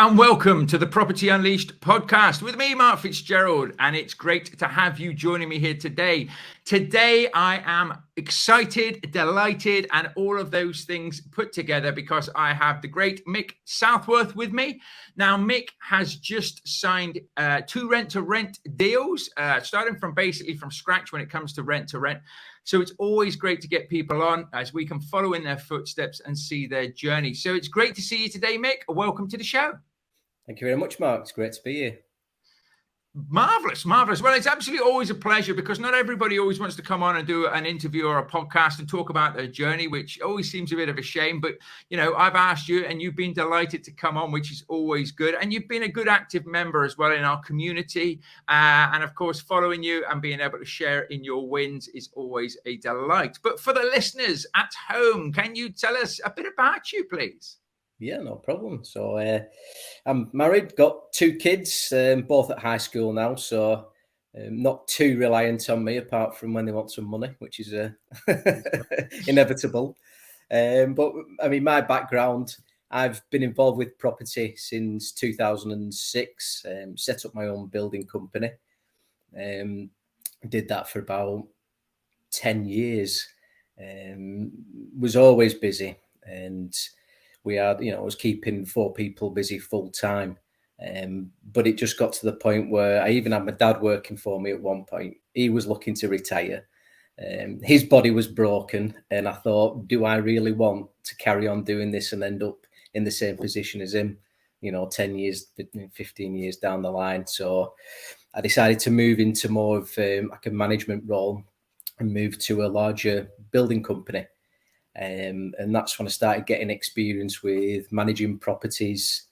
and welcome to the Property Unleashed podcast with me, Mark Fitzgerald, and it's great to have you joining me here today. Today, I am excited, delighted, and all of those things put together because I have the great Mick Southworth with me. Now, Mick has just signed 2 rent-to-rent deals, starting from basically from scratch when it comes to rent-to-rent. So it's always great to get people on as we can follow in their footsteps and see their journey. So it's great to see you today, Mick. Welcome to the show. Thank you very much, Mark. It's great to be here. Marvelous. Well, it's absolutely always a pleasure because not everybody always wants to come on and do an interview or a podcast and talk about their journey, which always seems a bit of a shame. But, you know, I've asked you and you've been delighted to come on, which is always good. And you've been a good active member as well in our community. And of course, following you and being able to share in your wins is always a delight. But for the listeners at home, can you tell us a bit about you, please? Yeah, no problem. So I'm married, got 2 kids, both at high school now. So not too reliant on me apart from when they want some money, which is inevitable. But I mean, my background, I've been involved with property since 2006, set up my own building company. Did that for about 10 years. Was always busy, and we had, I was keeping 4 people busy full time. But it just got to the point where I even had my dad working for me at one point. He was looking to retire. His body was broken. And I thought, do I really want to carry on doing this and end up in the same position as him, 10 years, 15 years down the line? So I decided to move into more of like a management role and move to a larger building company. And that's when I started getting experience with managing properties,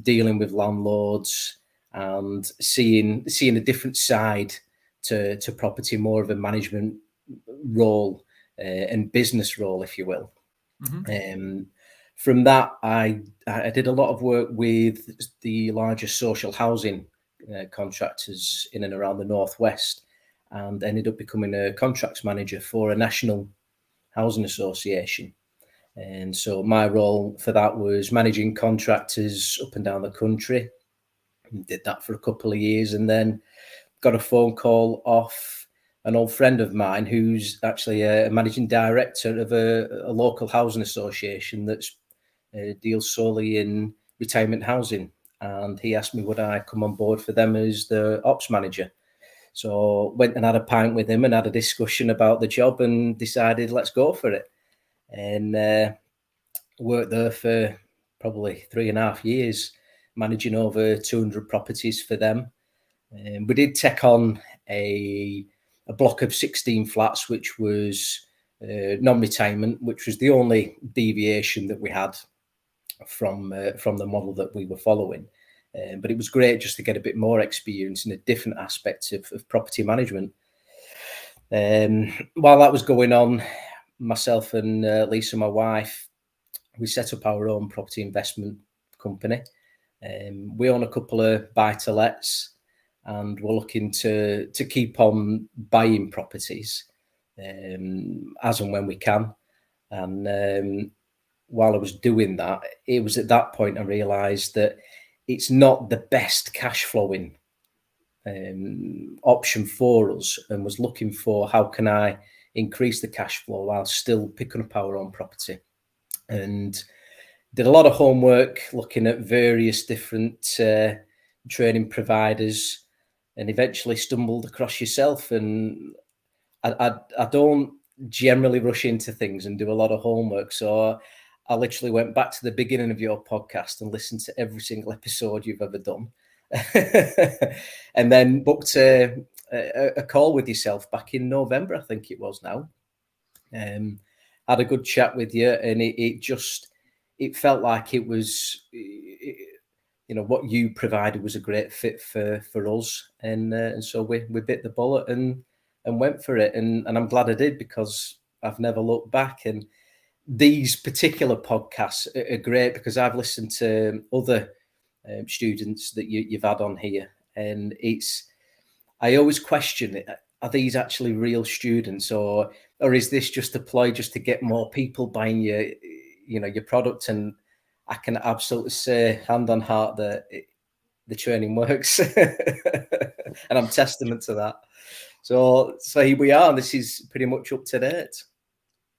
dealing with landlords, and seeing a different side to property, more of a management role and business role, if you will. Mm-hmm. From that, I did a lot of work with the largest social housing contractors in and around the Northwest, and ended up becoming a contracts manager for a national housing association. And so my role for that was managing contractors up and down the country. Did that for a couple of years, and then got a phone call off an old friend of mine who's actually a managing director of a local housing association that deals solely in retirement housing. And he asked me would I come on board for them as the ops manager. So went and had a pint with him and had a discussion about the job and decided let's go for it. And worked there for probably 3.5 years, managing over 200 properties for them. We did take on a block of 16 flats, which was non-retirement, which was the only deviation that we had from the model that we were following. But it was great just to get a bit more experience in a different aspect of property management. While that was going on, myself and Lisa, my wife, we set up our own property investment company. We own a couple of buy-to-lets, and we're looking to keep on buying properties as and when we can. And while I was doing that, it was at that point I realised that it's not the best cash flowing option for us, and was looking for how can I increase the cash flow while still picking up our own property. And did a lot of homework looking at various different training providers, and eventually stumbled across yourself. And I don't generally rush into things and do a lot of homework, so I literally went back to the beginning of your podcast and listened to every single episode you've ever done. And then booked a call with yourself back in November, I think it was now. Had a good chat with you, and it felt like it was, what you provided was a great fit for us. And so we bit the bullet and went for it. And I'm glad I did, because I've never looked back. And these particular podcasts are great because I've listened to other students that you've had on here, and I always question it. Are these actually real students, or is this just a ploy just to get more people buying your product? And I can absolutely say, hand on heart, that the training works, and I'm testament to that. So here we are. This is pretty much up to date.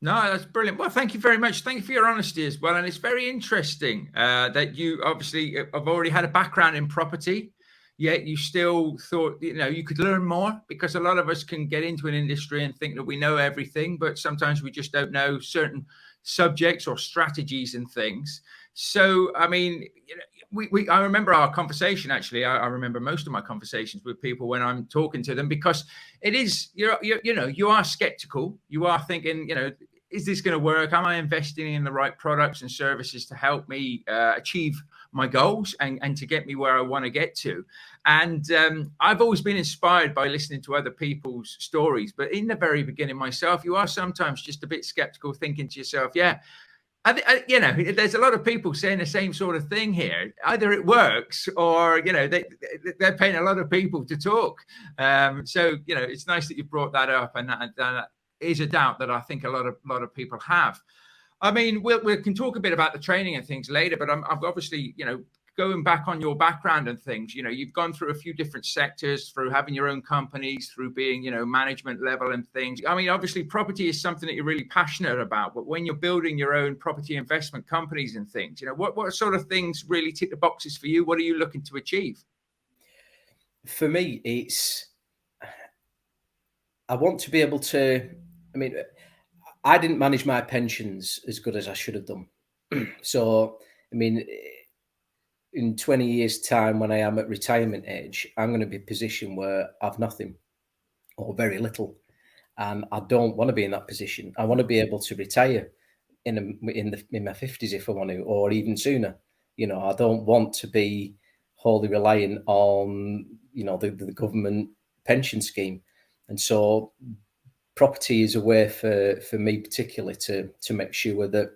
No, that's brilliant. Well, thank you very much. Thank you for your honesty as well. And it's very interesting that you obviously have already had a background in property, yet you still thought, you could learn more, because a lot of us can get into an industry and think that we know everything, but sometimes we just don't know certain subjects or strategies and things. So, I mean, I remember our conversation. Actually, I remember most of my conversations with people when I'm talking to them, because it is, you are skeptical. You are thinking, is this going to work? Am I investing in the right products and services to help me achieve my goals and to get me where I want to get to? And I've always been inspired by listening to other people's stories. But in the very beginning myself, you are sometimes just a bit skeptical, thinking to yourself, yeah, there's a lot of people saying the same sort of thing here. Either it works, or they're paying a lot of people to talk. So it's nice that you brought that up, and that is a doubt that I think a lot of people have. I mean, we can talk a bit about the training and things later, but I'm obviously, going back on your background and things, you've gone through a few different sectors, through having your own companies, through being, management level and things. I mean, obviously property is something that you're really passionate about, but when you're building your own property investment companies and things, what sort of things really tick the boxes for you? What are you looking to achieve? For me, I want to be able to, I didn't manage my pensions as good as I should have done. So, in 20 years' time, when I am at retirement age, I'm going to be in a position where I've nothing or very little. And I don't want to be in that position. I want to be able to retire in my 50s if I want to, or even sooner. I don't want to be wholly reliant on, the government pension scheme. And so property is a way for me particularly to make sure that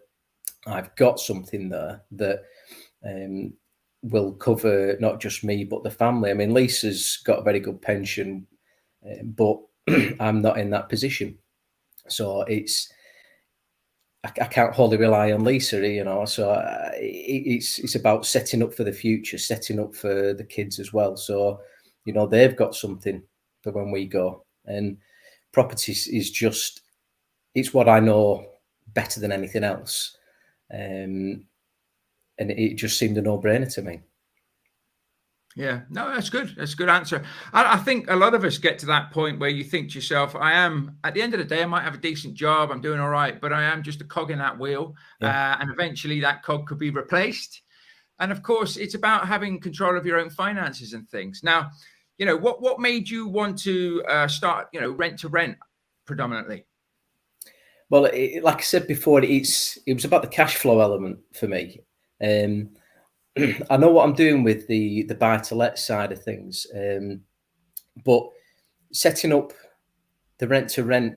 I've got something there that will cover not just me but the family. I mean, Lisa's got a very good pension, but I'm not in that position, so I can't wholly rely on Lisa, So it's about setting up for the future, setting up for the kids as well. So they've got something for when we go, and property is just, it's what I know better than anything else. And it just seemed a no-brainer to me. Yeah, no, that's good. That's a good answer. I think a lot of us get to that point where you think to yourself, at the end of the day, I might have a decent job, I'm doing all right, but I am just a cog in that wheel. Yeah. And eventually that cog could be replaced. And of course, it's about having control of your own finances and things. Now, what made you want to start, rent to rent predominantly? Well, like I said before, it was about the cash flow element for me. I know what I'm doing with the buy-to-let side of things, but setting up the rent-to-rent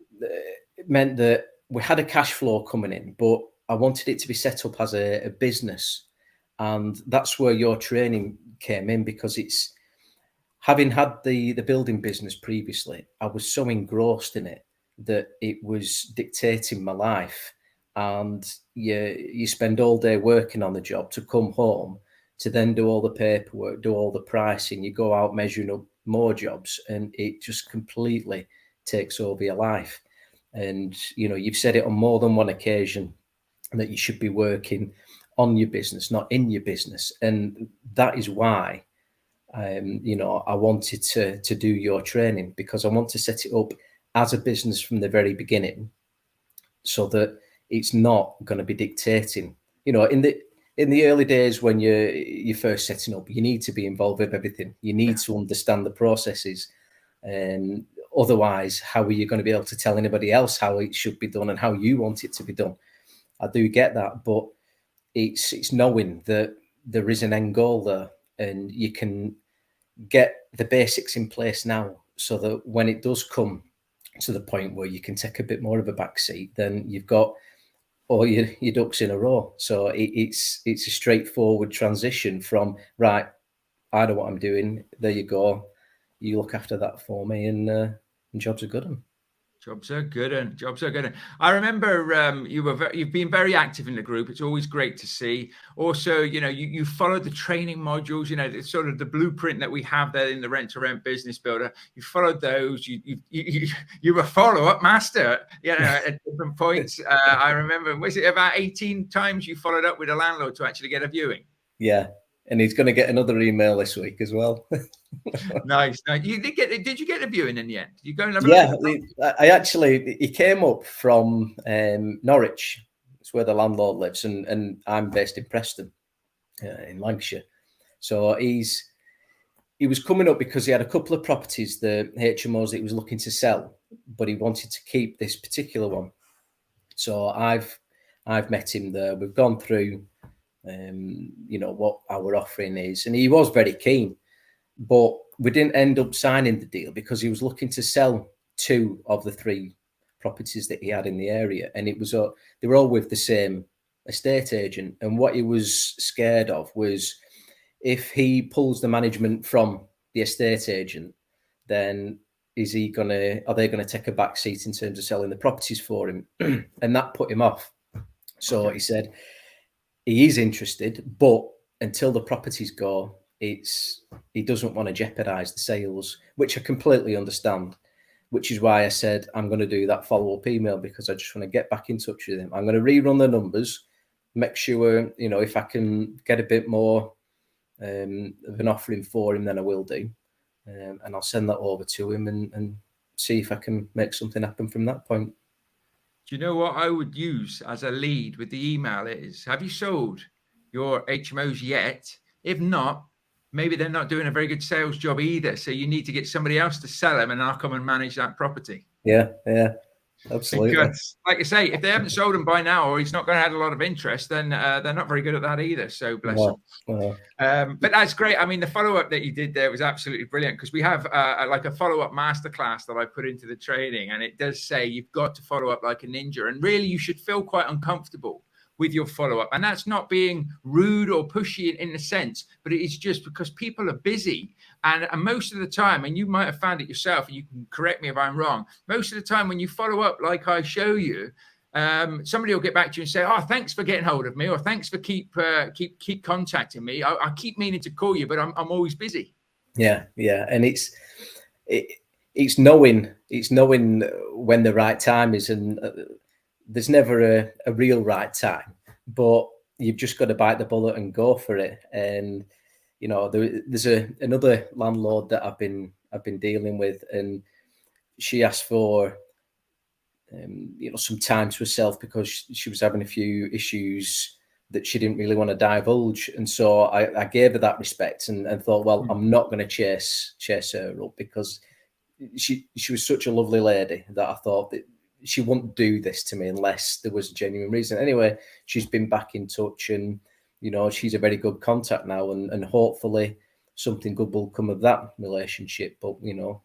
meant that we had a cash flow coming in, but I wanted it to be set up as a business. And that's where your training came in, because it's, having had the building business previously, I was so engrossed in it that it was dictating my life. And you spend all day working on the job to come home, to then do all the paperwork, do all the pricing, you go out measuring up more jobs, and it just completely takes over your life. And, you've said it on more than one occasion that you should be working on your business, not in your business. And that is why, I wanted to do your training, because I want to set it up as a business from the very beginning, so that it's not going to be dictating. In the early days when you're first setting up, you need to be involved with everything. You need to understand the processes. And otherwise, how are you going to be able to tell anybody else how it should be done and how you want it to be done? I do get that, but it's knowing that there is an end goal there, and you can get the basics in place now, so that when it does come to the point where you can take a bit more of a back seat, then you've got all your ducks in a row. So it's a straightforward transition from, right, I know what I'm doing, there you go, you look after that for me, and jobs are good. Jobs are good, and jobs are good. And I remember you've been very active in the group. It's always great to see. Also, you followed the training modules. It's sort of the blueprint that we have there in the Rent to Rent Business Builder. You followed those. You were a follow-up master. At different points. I remember, was it about 18 times you followed up with a landlord to actually get a viewing? Yeah, and he's going to get another email this week as well. Nice. Did you get a viewing in the end? Did you go and have a look? He came up from Norwich. It's where the landlord lives, and I'm based in Preston, in Lancashire. So he was coming up because he had a couple of properties, the HMOs that he was looking to sell, but he wanted to keep this particular one. So I've met him there. We've gone through, what our offering is, and he was very keen. But we didn't end up signing the deal because he was looking to sell 2 of the 3 properties that he had in the area. And they were all with the same estate agent. And what he was scared of was if he pulls the management from the estate agent, then are they going to take a back seat in terms of selling the properties for him? And that put him off. So He said he is interested, but until the properties go, he doesn't want to jeopardize the sales, which I completely understand, which is why I said I'm going to do that follow-up email, because I just want to get back in touch with him. I'm going to rerun the numbers, make sure, if I can get a bit more of an offering for him, then I will do. And I'll send that over to him and see if I can make something happen from that point. Do you know what I would use as a lead with the email is, have you sold your HMOs yet? If not, maybe they're not doing a very good sales job either. So you need to get somebody else to sell them, and I'll come and manage that property. Yeah, absolutely. Because, like I say, if they haven't sold them by now, or he's not going to have a lot of interest, then they're not very good at that either. So bless them. But that's great. I mean, the follow-up that you did there was absolutely brilliant, because we have like a follow-up masterclass that I put into the training, and it does say you've got to follow up like a ninja, and really you should feel quite uncomfortable with your follow-up. And that's not being rude or pushy in a sense, but it is just because people are busy. And most of the time, and you might have found it yourself, and you can correct me if I'm wrong, most of the time when you follow up like I show you, somebody will get back to you and say, oh, thanks for getting hold of me, or thanks for keep contacting me. I keep meaning to call you, but I'm always busy. Yeah. And it's knowing when the right time is, and there's never a real right time, but you've just got to bite the bullet and go for it. And there's another landlord that I've been dealing with, and she asked for some time to herself because she was having a few issues that she didn't really want to divulge. And so I gave her that respect and thought, well, I'm not going to chase her up, because she was such a lovely lady that I thought that she wouldn't do this to me unless there was a genuine reason. Anyway, she's been back in touch, and she's a very good contact now, and hopefully something good will come of that relationship. But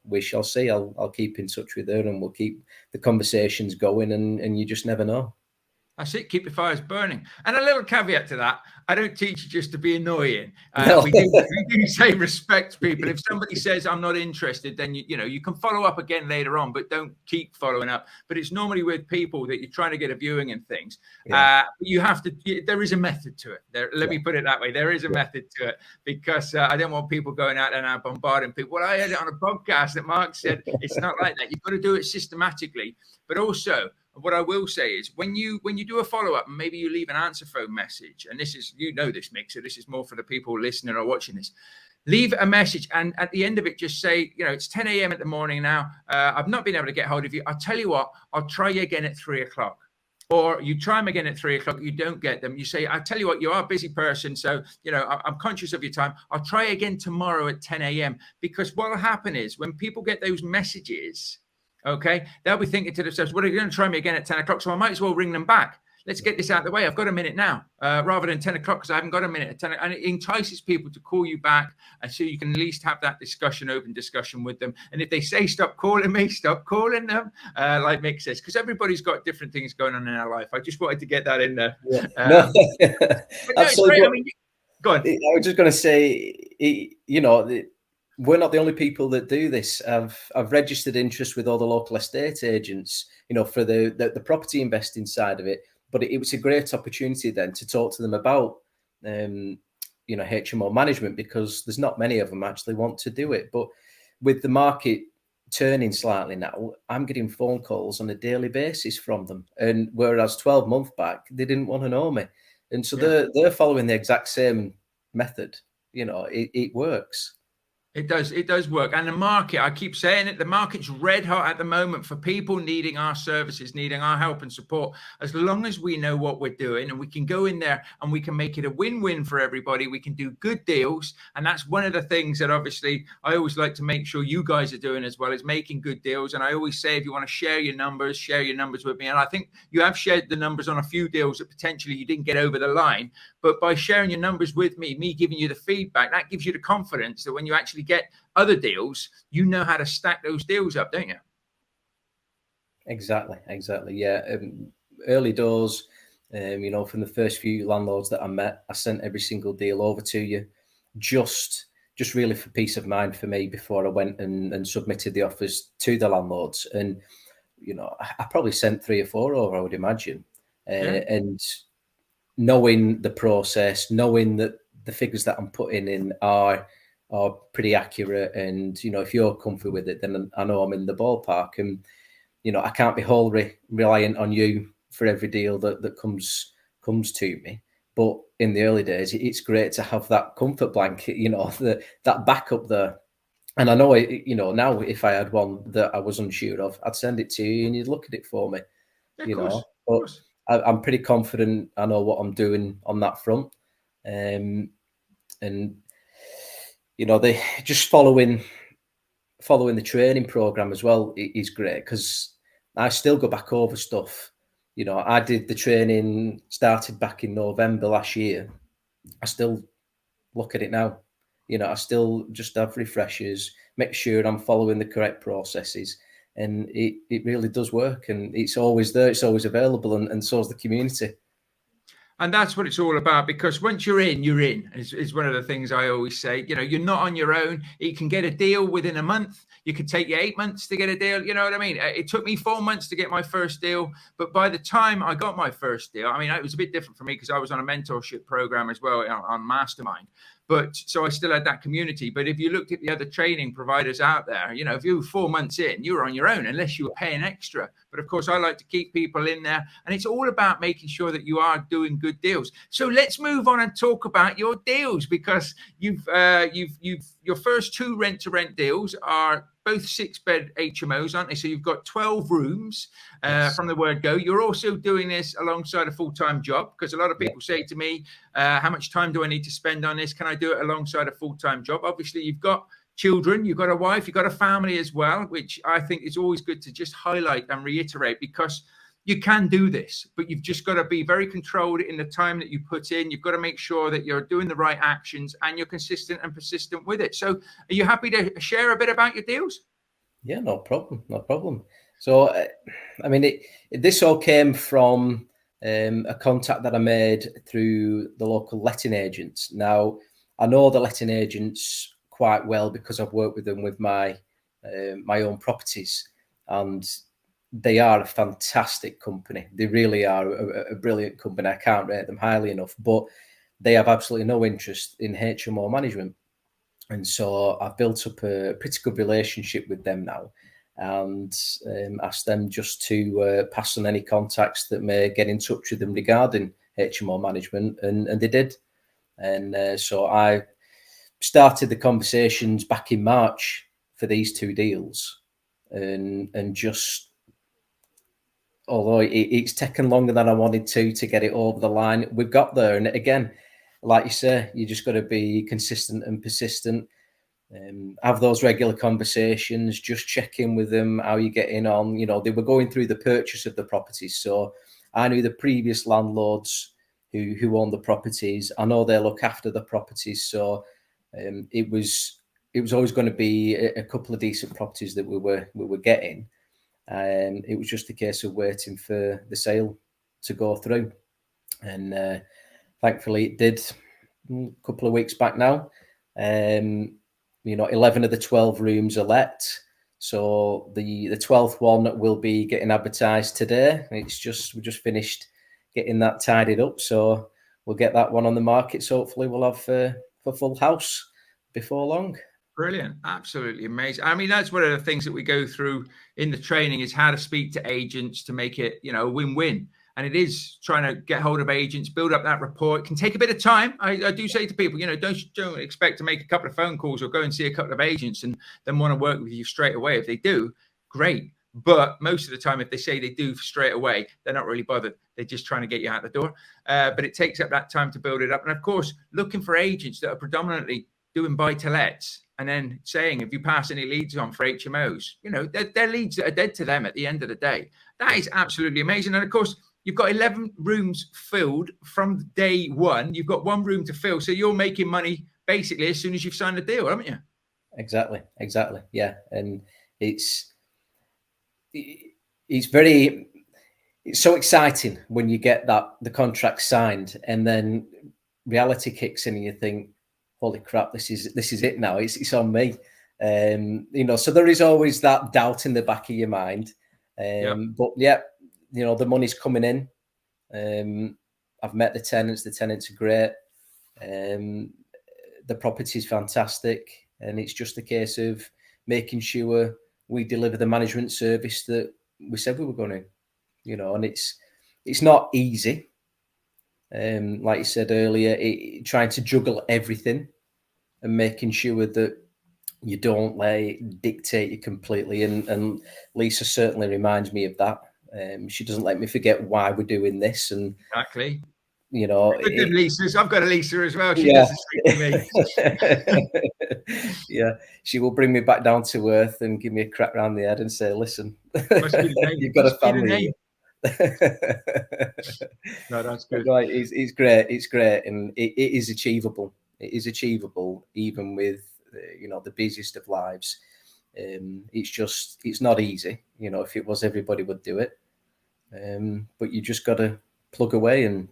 we shall see. I'll keep in touch with her, and we'll keep the conversations going, and you just never know. That's it. Keep the fires burning. And a little caveat to that, I don't teach you just to be annoying. No. We do say respect people. If somebody says I'm not interested, then you can follow up again later on, but don't keep following up. But it's normally with people that you're trying to get a viewing and things. Yeah. You have to. There is a method to it. Let me put it that way. There is a method to it, because I don't want people going out and bombarding people. Well, I heard it on a podcast that Mark said it's not like that. You've got to do it systematically, but also. What I will say is when you do a follow-up, and maybe you leave an answer phone message, and this is, this, Mick, so this is more for the people listening or watching this, leave a message, and at the end of it, just say, it's 10 a.m. in the morning now. I've not been able to get hold of you. I'll tell you what, I'll try you again at 3:00. Or you try them again at 3:00, you don't get them. You say, I tell you what, you are a busy person. So, I'm conscious of your time. I'll try again tomorrow at 10 a.m. Because what will happen is when people get those messages, okay, they'll be thinking to themselves, well, they're going to try me again at 10 o'clock, so I might as well ring them back. Let's get this out of the way. I've got a minute now, rather than 10 o'clock, because I haven't got a minute at 10. And it entices people to call you back, and so you can at least have that open discussion with them. And if they say, stop calling me, stop calling them, like Mick says, because everybody's got different things going on in our life. I just wanted to get that in there. Yeah. Absolutely. I mean, go on. I was just going to say, we're not the only people that do this. I've registered interest with all the local estate agents, for the property investing side of it. But it was a great opportunity then to talk to them about, HMO management, because there's not many of them actually want to do it. But with the market turning slightly now, I'm getting phone calls on a daily basis from them. And whereas 12 months back, they didn't want to know me. And so they're following the exact same method. It works. It does work. And the market, I keep saying it, the market's red hot at the moment for people needing our services, needing our help and support. As long as we know what we're doing and we can go in there and we can make it a win-win for everybody, we can do good deals. And that's one of the things that obviously I always like to make sure you guys are doing as well, is making good deals. And I always say, if you want to share your numbers with me. And I think you have shared the numbers on a few deals that potentially you didn't get over the line. But by sharing your numbers with me giving you the feedback, that gives you the confidence that when you actually get other deals, you know how to stack those deals up, don't you? Exactly. Yeah. Early doors, from the first few landlords that I met, I sent every single deal over to you, just really for peace of mind for me before I went and submitted the offers to the landlords. And, I probably sent 3 or 4 over, I would imagine. And knowing the process, knowing that the figures that I'm putting in are pretty accurate, and if you're comfy with it, then I know I'm in the ballpark. And I can't be wholly reliant on you for every deal that comes to me. But in the early days, it's great to have that comfort blanket, that backup there. And I know, now if I had one that I was unsure of, I'd send it to you and you'd look at it for me. Of course. But I'm pretty confident I know what I'm doing on that front. And they just following the training program as well is great, because I still go back over stuff. I did the training, started back in November last year. I still look at it now. I still just have refreshers, make sure I'm following the correct processes. And it really does work, and it's always there, it's always available, and so is the community. And that's what it's all about, because once you're in, is one of the things I always say. You're not on your own. You can get a deal within a month. You could take you 8 months to get a deal. You know what I mean? It took me 4 months to get my first deal. But by the time I got my first deal, it was a bit different for me because I was on a mentorship program as well on Mastermind. But so I still had that community. But if you looked at the other training providers out there, if you were 4 months in, you were on your own unless you were paying extra. But of course, I like to keep people in there. And it's all about making sure that you are doing good deals. So let's move on and talk about your deals, because your first 2 rent-to-rent deals are both 6-bed HMOs, aren't they? So you've got 12 rooms from the word go. You're also doing this alongside a full-time job, because a lot of people say to me, how much time do I need to spend on this? Can I do it alongside a full-time job? Obviously, you've got children, you've got a wife, you've got a family as well, which I think is always good to just highlight and reiterate, because you can do this, but you've just got to be very controlled in the time that you put in. You've got to make sure that you're doing the right actions and you're consistent and persistent with it. So are you happy to share a bit about your deals? Yeah, no problem. So, this all came from a contact that I made through the local letting agents. Now, I know the letting agents quite well because I've worked with them with my own properties, and they are a fantastic company. They really are a brilliant company. I can't rate them highly enough, but they have absolutely no interest in HMO management. And so I've built up a pretty good relationship with them now, and asked them just to pass on any contacts that may get in touch with them regarding HMO management, and they did. And so I started the conversations back in March for these 2 deals, and just, although it's taken longer than I wanted to get it over the line, we've got there. And again, like you say, you just got to be consistent and persistent. Have those regular conversations, just check in with them, how you getting on. They were going through the purchase of the properties, so I knew the previous landlords who owned the properties. I know they look after the properties, so it was always going to be a couple of decent properties that we were getting. And it was just a case of waiting for the sale to go through. And thankfully it did a couple of weeks back now. 11 of the 12 rooms are let. So the 12th one will be getting advertised today. We just finished getting that tidied up. So we'll get that one on the market. So hopefully we'll have a full house before long. Brilliant. Absolutely amazing. I mean, that's one of the things that we go through in the training is how to speak to agents to make it, a win-win. And it is trying to get hold of agents, build up that rapport. It can take a bit of time. I do say to people, don't expect to make a couple of phone calls or go and see a couple of agents and then want to work with you straight away. If they do, great. But most of the time, if they say they do straight away, they're not really bothered. They're just trying to get you out the door. But it takes up that time to build it up. And of course, looking for agents that are predominantly doing buy-to-lets and then saying, if you pass any leads on for HMOs, they're leads that are dead to them at the end of the day. That is absolutely amazing. And of course, you've got 11 rooms filled from day one. You've got one room to fill. So you're making money basically as soon as you've signed the deal, haven't you? Exactly. Yeah. And it's so exciting when you get the contract signed and then reality kicks in and you think, holy crap, this is it now. It's on me. So there is always that doubt in the back of your mind. But yeah, the money's coming in. I've met the tenants. The tenants are great. The property is fantastic. And it's just a case of making sure we deliver the management service that we said we were going to, and it's not easy. Like you said earlier, trying to juggle everything and making sure that you don't let it dictate you completely. And Lisa certainly reminds me of that. She doesn't let me forget why we're doing this. And exactly, good Lisa's. I've got a Lisa as well. She does the same to me. Yeah, she will bring me back down to earth and give me a crack round the head and say, "Listen, you've got a family." No, that's good. Right, it's great. It's great, and it is achievable. It is achievable, even with the busiest of lives. It's not easy. If it was, everybody would do it. But you just got to plug away, and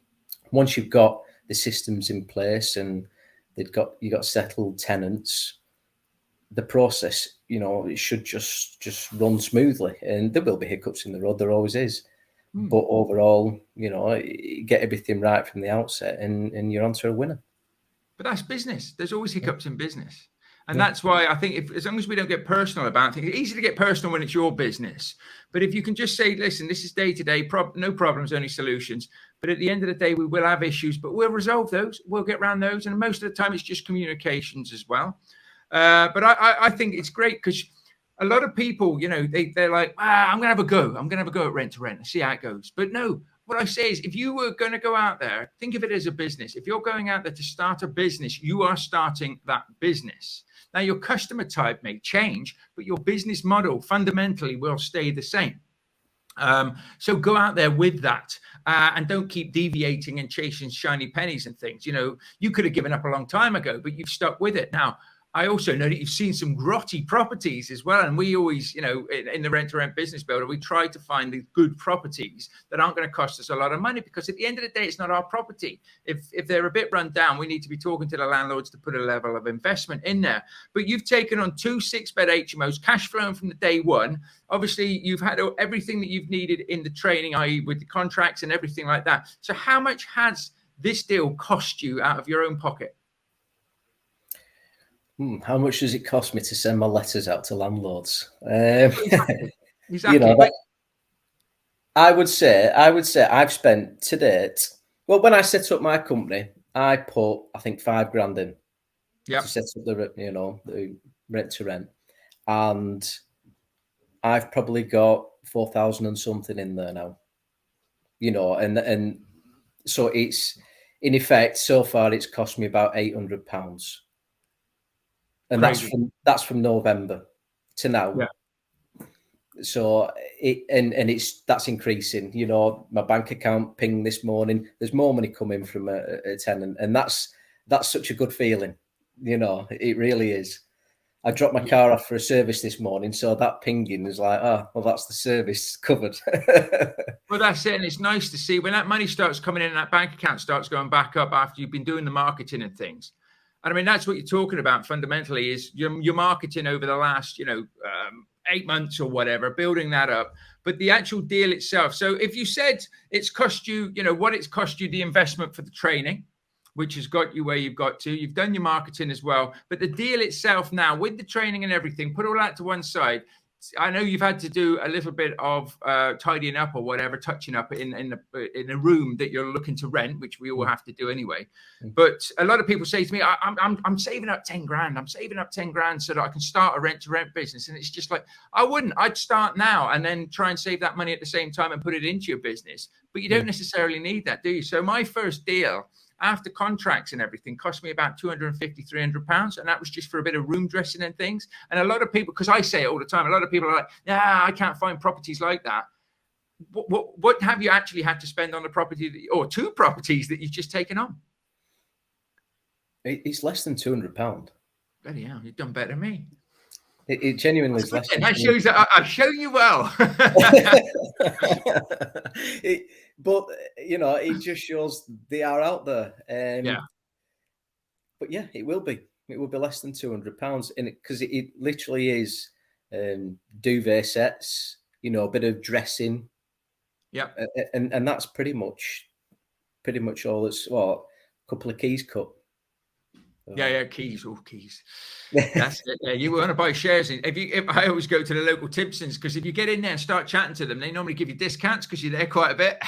once you've got the systems in place and you got settled tenants, the process, it should just run smoothly. And there will be hiccups in the road. There always is. But overall, get everything right from the outset and you're onto a winner. But that's business. There's always hiccups in business. And that's why I think as long as we don't get personal about it, it's easy to get personal when it's your business. But if you can just say, listen, this is day to day, no problems, only solutions. But at the end of the day, we will have issues, but we'll resolve those. We'll get around those. And most of the time, it's just communications as well. But I think it's great because a lot of people, they're like, I'm going to have a go. I'm going to have a go at rent to rent and see how it goes. But no, what I say is if you were going to go out there, think of it as a business. If you're going out there to start a business, you are starting that business. Now, your customer type may change, but your business model fundamentally will stay the same. So go out there with that and don't keep deviating and chasing shiny pennies and things. You could have given up a long time ago, but you've stuck with it. Now, I also know that you've seen some grotty properties as well. And we always, in the rent to rent business builder, we try to find the good properties that aren't going to cost us a lot of money, because at the end of the day, it's not our property. If they're a bit run down, we need to be talking to the landlords to put a level of investment in there. But you've taken on 2 6-bed HMOs, cash flowing from the day one. Obviously, you've had everything that you've needed in the training, i.e. with the contracts and everything like that. So how much has this deal cost you out of your own pocket? How much does it cost me to send my letters out to landlords? Exactly. I would say I've spent to date. Well, when I set up my company, I put I think $5,000 in to set up the rent to rent, and I've probably got 4,000 and something in there now. And so it's in effect so far it's cost me about £800. And that's from November to now. Yeah. So that's increasing. My bank account pinged this morning. There's more money coming from a tenant, and that's such a good feeling. It really is. I dropped my car off for a service this morning, so that pinging is like, oh, well, that's the service covered. Well, that's it, and it's nice to see when that money starts coming in and that bank account starts going back up after you've been doing the marketing and things. And I mean, that's what you're talking about fundamentally is your marketing over the last, 8 months or whatever, building that up. But the actual deal itself. So if you said it's cost you, what it's cost you, the investment for the training, which has got you where you've got to, you've done your marketing as well. But the deal itself now with the training and everything, put all that to one side. I know you've had to do a little bit of tidying up or whatever, touching up in a room that you're looking to rent, which we all have to do anyway. But a lot of people say to me, I'm saving up 10 grand. I'm saving up 10 grand so that I can start a rent-to-rent business. And it's just like, I wouldn't. I'd start now and then try and save that money at the same time and put it into your business. But you don't necessarily need that, do you? So my first deal, after contracts and everything, cost me about £250-300, and that was just for a bit of room dressing and things. And a lot of people, because I say it all the time, a lot of people are like, I can't find properties like that. What have you actually had to spend on the property or two properties that you've just taken on? It's less than £200. Bloody hell, you've done better than me. It genuinely is less. That shows that I've shown you well. But it just shows they are out there. But yeah, it will be less than £200, and because it literally is duvet sets, a bit of dressing, and that's pretty much all. It's a couple of keys cut. Keys. That's it. Yeah, you want to buy shares in. If I always go to the local Timpsons, because if you get in there and start chatting to them, they normally give you discounts because you're there quite a bit.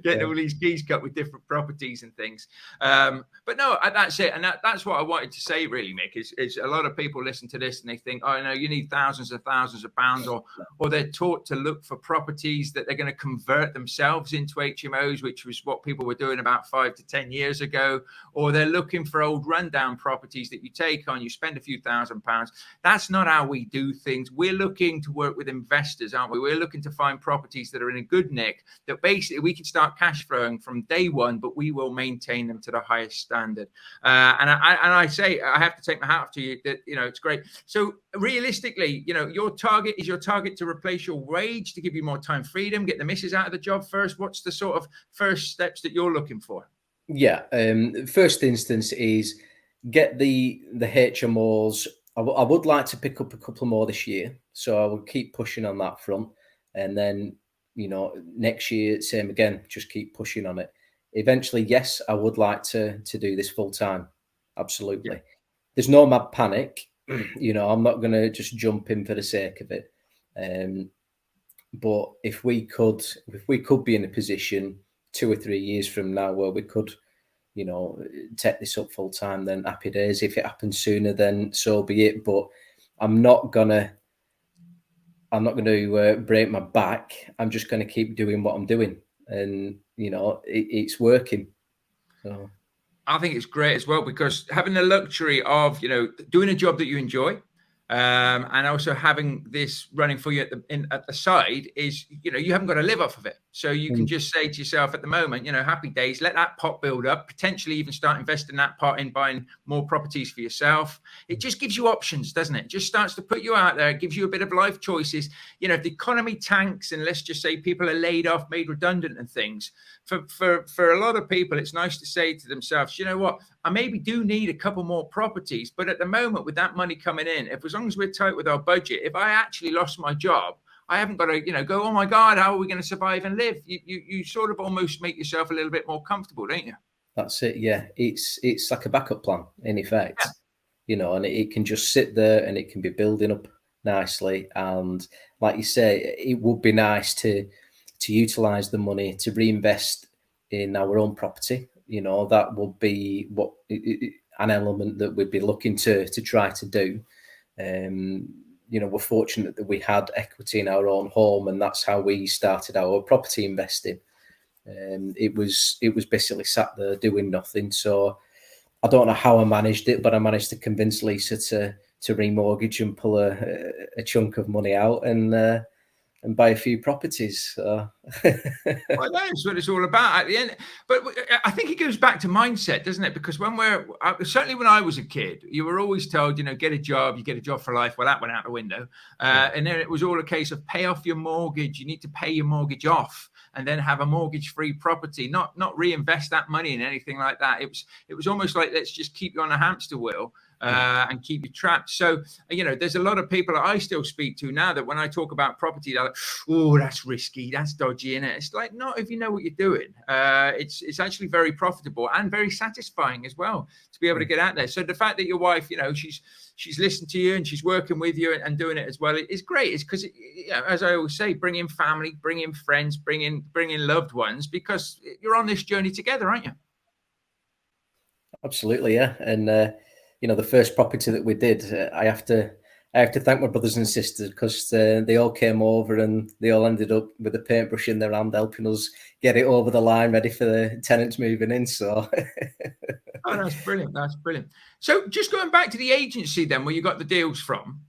Getting all these keys cut with different properties and things. But no, that's it. And that's what I wanted to say, really, Mick, is a lot of people listen to this and they think, oh, no, you need thousands and thousands of pounds, or they're taught to look for properties that they're going to convert themselves into HMOs, which was what people were doing about 5 to 10 years ago, or they're looking for old rundown properties that you take on, you spend a few £1,000s. That's not how we do things. We're looking to work with investors, aren't we? We're looking to find properties that are in a good nick, that basically we can start cash flowing from day one, but we will maintain them to the highest standard. And I say, I have to take my hat off to you that, it's great. So realistically, your target to replace your wage, to give you more time freedom, get the missus out of the job first. What's the sort of first steps that you're looking for? Yeah. First instance is get the HMOs. I would like to pick up a couple more this year, so I would keep pushing on that front, and then next year same again, just keep pushing on it. Eventually, yes, I would like to do this full time. Absolutely. There's no mad panic. I'm not going to just jump in for the sake of it. But if we could be in a position 2 or 3 years from now where we could, take this up full time, then happy days. If it happens sooner, then so be it. But I'm not gonna break my back. I'm just gonna keep doing what I'm doing, and it's working. So I think it's great as well, because having the luxury of doing a job that you enjoy, and also having this running for you at the side is, you haven't got to live off of it. So you can just say to yourself at the moment, happy days, let that pot build up, potentially even start investing that pot in buying more properties for yourself. It just gives you options, doesn't it? It just starts to put you out there. It gives you a bit of life choices. If the economy tanks and let's just say people are laid off, made redundant and things, for a lot of people, it's nice to say to themselves, you know what, I maybe do need a couple more properties, but at the moment with that money coming in, as long as we're tight with our budget, if I actually lost my job, I haven't got to, go, oh my God, how are we going to survive and live? You sort of almost make yourself a little bit more comfortable, don't you? That's it. Yeah. It's like a backup plan in effect, and it can just sit there and it can be building up nicely. And like you say, it would be nice to utilize the money to reinvest in our own property. That would be an element that we'd be looking to try to do. We're fortunate that we had equity in our own home, and that's how we started our property investing. It was basically sat there doing nothing. So I don't know how I managed it, but I managed to convince Lisa to remortgage and pull a chunk of money out, and and buy a few properties. So. Well, that's what it's all about at the end. But I think it goes back to mindset, doesn't it? Because certainly when I was a kid, you were always told, get a job, you get a job for life. Well, that went out the window. And then it was all a case of pay off your mortgage. You need to pay your mortgage off and then have a mortgage-free property, not reinvest that money in anything like that. It was almost like, let's just keep you on a hamster wheel. And keep you trapped. So, there's a lot of people that I still speak to now that when I talk about property, they're like, oh, that's risky, that's dodgy, innit? It's like, not if you know what you're doing. It's actually very profitable and very satisfying as well to be able to get out there. So the fact that your wife, she's listened to you and she's working with you and doing it as well is great. It's because, as I always say, bring in family, bring in friends, bring in loved ones, because you're on this journey together, aren't you? Absolutely, yeah. And the first property that we did, I have to thank my brothers and sisters, because they all came over and they all ended up with a paintbrush in their hand, helping us get it over the line, ready for the tenants moving in. So, oh, that's brilliant. That's brilliant. So, just going back to the agency, then, where you got the deals from,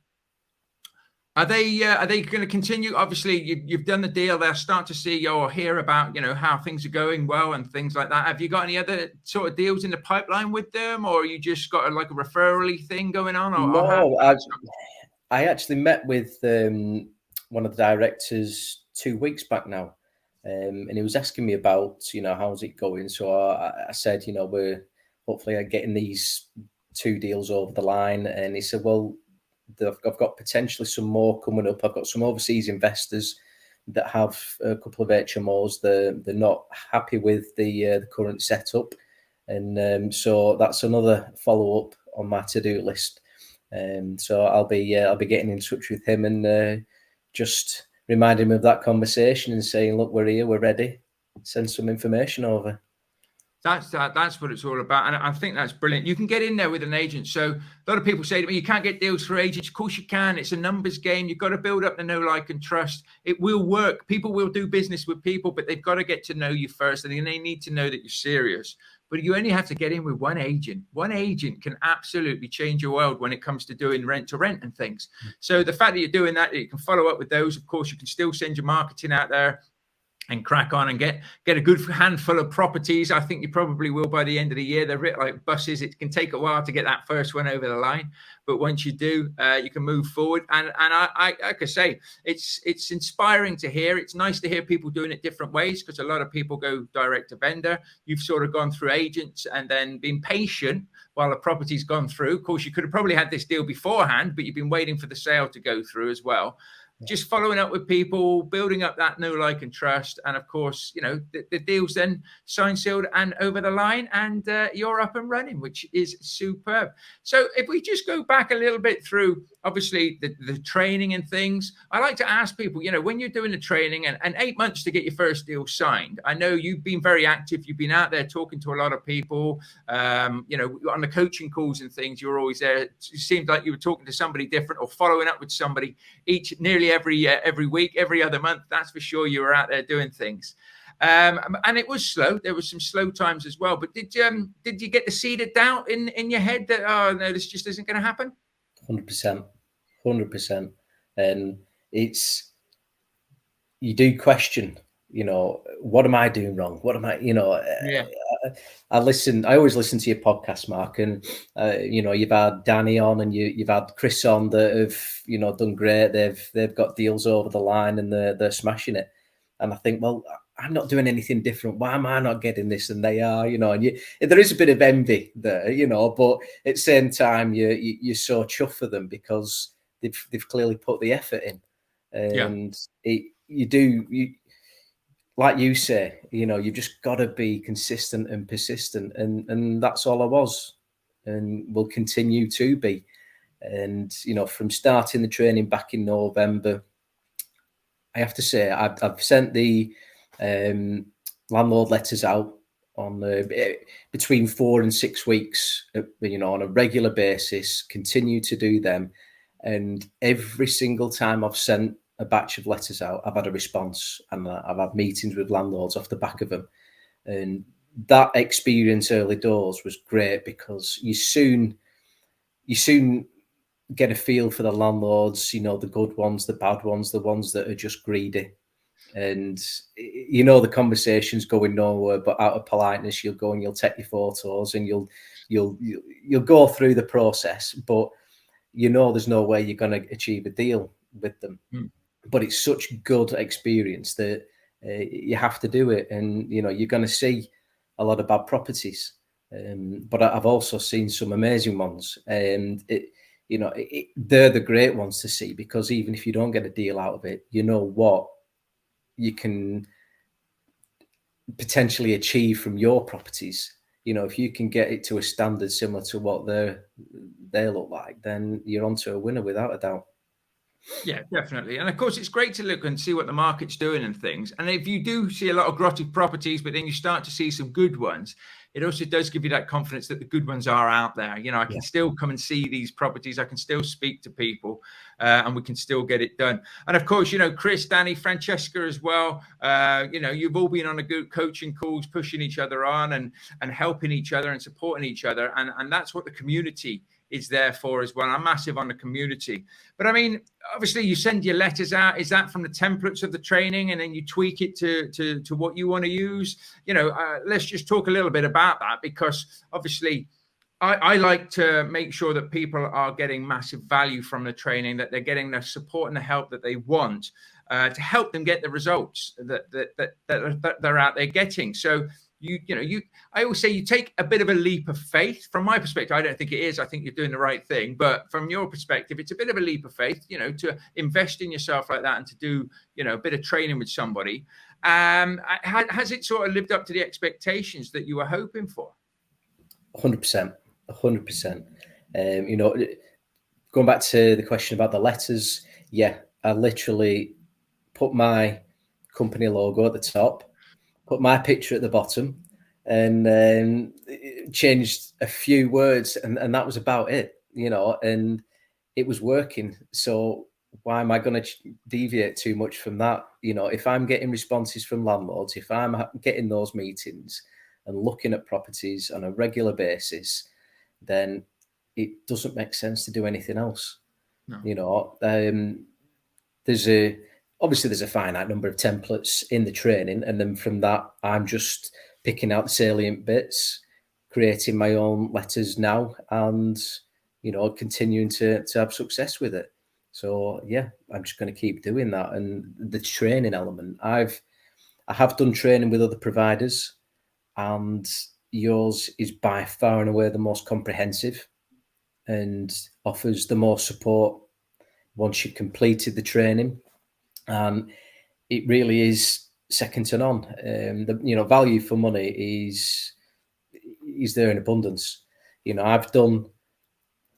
are they going to continue? Obviously, you've done the deal. They'll start to see or hear about, how things are going well and things like that. Have you got any other sort of deals in the pipeline with them, or you just got like a referral-y thing going on? No, I actually met with one of the directors 2 weeks back now, and he was asking me about, how's it going. So I said, we're hopefully getting these 2 deals over the line, and he said, well, I've got potentially some more coming up. I've got some overseas investors that have a couple of HMOs. They're not happy with the current setup, and so that's another follow up on my to do list. So I'll be getting in touch with him and just remind him of that conversation and saying, look, we're here, we're ready. Send some information over. That's what it's all about. And I think that's brilliant. You can get in there with an agent. So a lot of people say to me, you can't get deals for agents. Of course you can. It's a numbers game. You've got to build up the know, like, and trust. It will work. People will do business with people, but they've got to get to know you first. And then they need to know that you're serious. But you only have to get in with one agent. One agent can absolutely change your world when it comes to doing rent to rent and things. So the fact that you're doing that, you can follow up with those. Of course, you can still send your marketing out there and crack on and get a good handful of properties. I think you probably will by the end of the year. They're written like buses. It can take a while to get that first one over the line, but once you do, you can move forward. And I like I say, it's inspiring to hear. It's nice to hear people doing it different ways, because a lot of people go direct to vendor. You've sort of gone through agents and then been patient while the property's gone through. Of course, you could have probably had this deal beforehand, but you've been waiting for the sale to go through as well. Just following up with people, building up that know, like, and trust. And of course, the deal's then signed, sealed, and over the line, and you're up and running, which is superb. So if we just go back a little bit through, obviously, the training and things, I like to ask people, when you're doing the training and 8 months to get your first deal signed, I know you've been very active. You've been out there talking to a lot of people, on the coaching calls and things, you're always there. It seemed like you were talking to somebody different or following up with somebody nearly every week, every other month. That's for sure. You were out there doing things, and it was slow. There was some slow times as well. But did you get the seed of doubt in your head that, oh no, this just isn't going to happen? 100%. And you do question, what am I doing wrong? What am I, Yeah. I always listen to your podcast, Mark, and you've had Danny on and you've had Chris on that have done great. They've got deals over the line and they're smashing it. And I think, well, I'm not doing anything different. Why am I not getting this? And they are, and there is a bit of envy there, but at the same time, you're so chuffed for them because they've clearly put the effort in, and like you say, you've just got to be consistent and persistent, and that's all I was, and will continue to be. And from starting the training back in November, I have to say I've sent the landlord letters out on between 4 and 6 weeks, on a regular basis. Continue to do them, and every single time I've sent a batch of letters out, I've had a response, and I've had meetings with landlords off the back of them. And that experience early doors was great, because you soon get a feel for the landlords, the good ones, the bad ones, the ones that are just greedy. And the conversation's going nowhere, but out of politeness, you'll go and you'll take your photos and you'll go through the process, but there's no way you're going to achieve a deal with them. But it's such good experience that you have to do it. And you're going to see a lot of bad properties, but I've also seen some amazing ones, and they're the great ones to see, because even if you don't get a deal out of it, what you can potentially achieve from your properties. If you can get it to a standard similar to what they look like, then you're onto a winner without a doubt. Yeah, definitely. And of course, it's great to look and see what the market's doing and things. And if you do see a lot of grotty properties, but then you start to see some good ones, it also does give you that confidence that the good ones are out there. I can still come and see these properties. I can still speak to people, and we can still get it done. And of course, Chris, Danny, Francesca as well. You've all been on a good coaching calls, pushing each other on and helping each other and supporting each other. And that's what the community is there for as well. I'm massive on the community. But I mean, obviously you send your letters out. Is that from the templates of the training and then you tweak it to what you want to use? Let's just talk a little bit about that, because obviously I like to make sure that people are getting massive value from the training, that they're getting the support and the help that they want to help them get the results that they're out there getting. So I always say you take a bit of a leap of faith. From my perspective, I don't think it is. I think you're doing the right thing. But from your perspective, it's a bit of a leap of faith, to invest in yourself like that and to do, a bit of training with somebody. Has it sort of lived up to the expectations that you were hoping for? 100%. Going back to the question about the letters, I literally put my company logo at the top, put my picture at the bottom, and changed a few words, and that was about it, and it was working. So why am I going to deviate too much from that? If I'm getting responses from landlords, if I'm getting those meetings and looking at properties on a regular basis, then it doesn't make sense to do anything else. No. There's a finite number of templates in the training, and then from that, I'm just picking out the salient bits, creating my own letters now, and continuing to have success with it. So I'm just going to keep doing that. And the training element, I have done training with other providers, and yours is by far and away the most comprehensive and offers the most support once you've completed the training. It really is second to none. The value for money is there in abundance.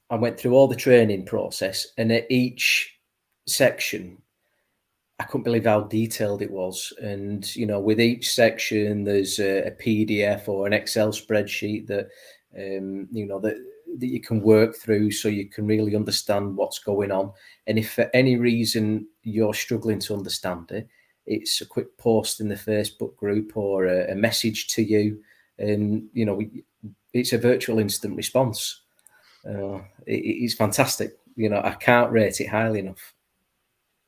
I went through all the training process, and at each section, I couldn't believe how detailed it was. And with each section, there's a PDF or an Excel spreadsheet that that you can work through, so you can really understand what's going on. And if for any reason you're struggling to understand it, it's a quick post in the Facebook group or a message to you, and it's a virtual instant response. It's fantastic. I can't rate it highly enough.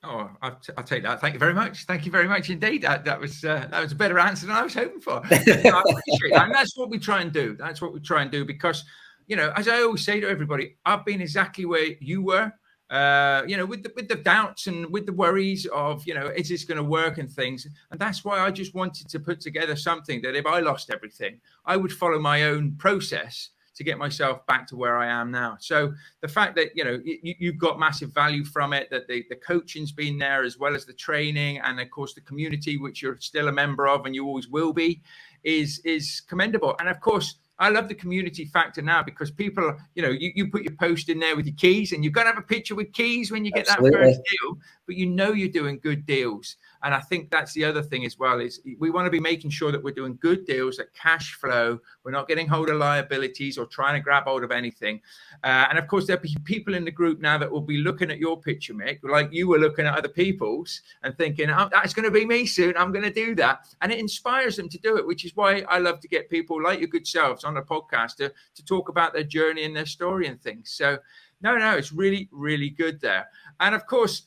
Oh, I'll take that. Thank you very much. Thank you very much indeed. That was a better answer than I was hoping for. I appreciate that. And that's what we try and do. Because, as I always say to everybody, I've been exactly where you were, with the doubts and with the worries of, is this going to work and things. And that's why I just wanted to put together something that if I lost everything, I would follow my own process to get myself back to where I am now. So the fact that, you've got massive value from it, that the coaching's been there as well as the training, and of course the community, which you're still a member of and you always will be, is commendable. And of course, I love the community factor now, because people, you put your post in there with your keys, and you've got to have a picture with keys when you get Absolutely. That first deal, but you're doing good deals. And I think that's the other thing as well, is we want to be making sure that we're doing good deals that cash flow. We're not getting hold of liabilities or trying to grab hold of anything. And of course, there'll be people in the group now that will be looking at your picture, Mick, like you were looking at other people's and thinking, oh, that's going to be me soon. I'm going to do that. And it inspires them to do it, which is why I love to get people like your good selves on a podcast to talk about their journey and their story and things. So No, it's really, really good there. And of course,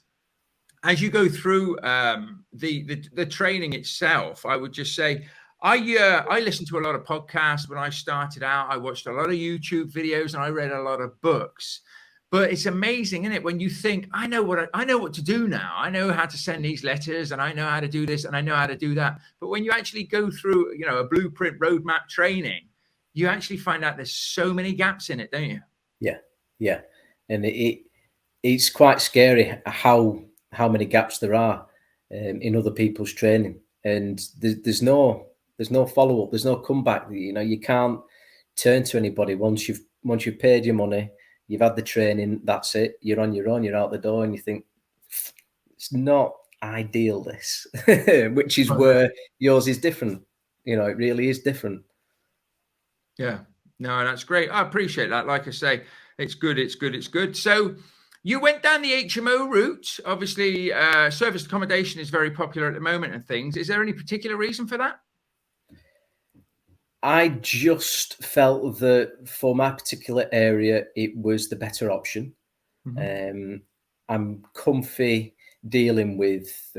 as you go through the training itself, I would just say I listened to a lot of podcasts when I started out. I watched a lot of YouTube videos and I read a lot of books. But it's amazing, isn't it? When you think, I know what to do now. I know how to send these letters, and I know how to do this, and I know how to do that. But when you actually go through, a blueprint roadmap training, you actually find out there's so many gaps in it, don't you? Yeah, and it's quite scary how many gaps there are in other people's training, and there's no follow up, there's no comeback. You can't turn to anybody once you've paid your money. You've had the training, that's it. You're on your own, you're out the door, and you think, it's not ideal, this, which is where yours is different. It really is different. Yeah, no, that's great. I appreciate that. Like I say, it's good. So you went down the HMO route. Obviously, serviced accommodation is very popular at the moment and things. Is there any particular reason for that? I just felt that for my particular area, it was the better option. Mm-hmm. I'm comfy dealing with,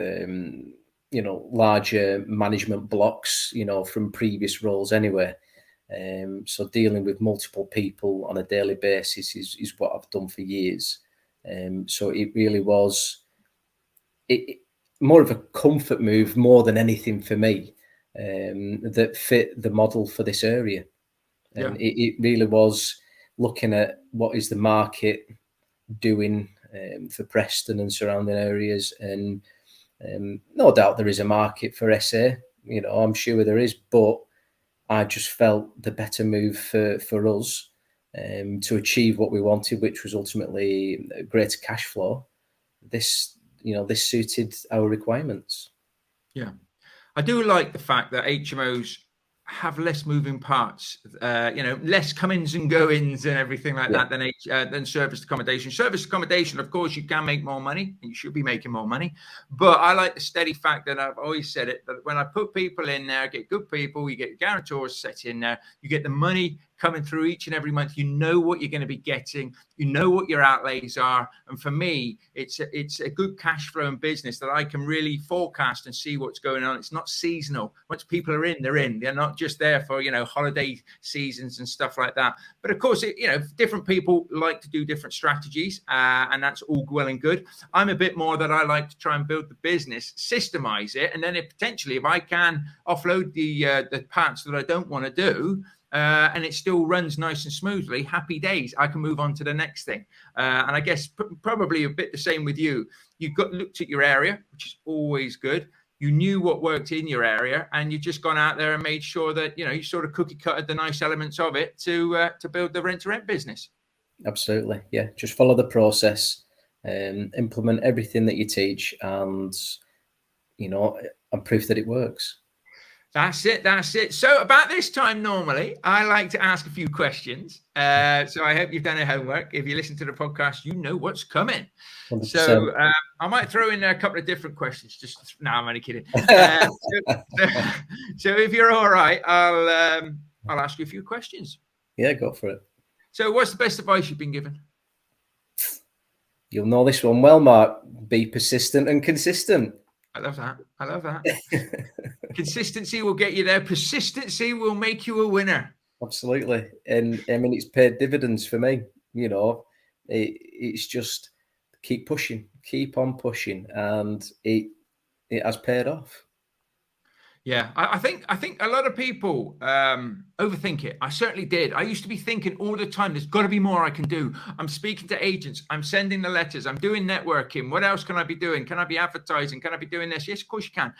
larger management blocks, from previous roles anyway. So dealing with multiple people on a daily basis is what I've done for years. So it really was more of a comfort move more than anything for me. That fit the model for this area. And it really was looking at what is the market doing for Preston and surrounding areas. And no doubt there is a market for SA, I'm sure there is, but I just felt the better move for us to achieve what we wanted, which was ultimately greater cash flow. This suited our requirements. Yeah. I do like the fact that HMOs have less moving parts, less come-ins and go-ins and everything like that than serviced accommodation. Serviced accommodation, of course, you can make more money, and you should be making more money. But I like the steady fact that I've always said it, that when I put people in there, get good people, you get guarantors set in there, you get the money coming through each and every month. You know what you're going to be getting. You know what your outlays are. And for me, it's a good cash flow in business that I can really forecast and see what's going on. It's not seasonal. Once people are in, they're in. They're not just there for, holiday seasons and stuff like that. But of course, different people like to do different strategies, and that's all well and good. I'm a bit more that I like to try and build the business, systemize it, and then if I can offload the parts that I don't want to do, and it still runs nice and smoothly, happy days, I can move on to the next thing. And I guess probably a bit the same with you. You've looked at your area, which is always good. You knew what worked in your area, and you've just gone out there and made sure that, you sort of cookie cutted the nice elements of it to build the rent-to-rent business. Absolutely. Yeah. Just follow the process and implement everything that you teach, and, I'm proof that it works. That's it. So about this time, normally, I like to ask a few questions. So I hope you've done your homework. If you listen to the podcast, you know what's coming. 100%. So I might throw in a couple of different questions. No, I'm only kidding. So if you're all right, I'll ask you a few questions. Yeah, go for it. So what's the best advice you've been given? You'll know this one well, Mark. Be persistent and consistent. I love that. Consistency will get you there. Persistency will make you a winner. Absolutely. And I mean, it's paid dividends for me. It's just keep pushing, keep on pushing, and it has paid off. Yeah, I think a lot of people overthink it. I certainly did. I used to be thinking all the time, there's got to be more I can do. I'm speaking to agents. I'm sending the letters. I'm doing networking. What else can I be doing? Can I be advertising? Can I be doing this? Yes, of course you can.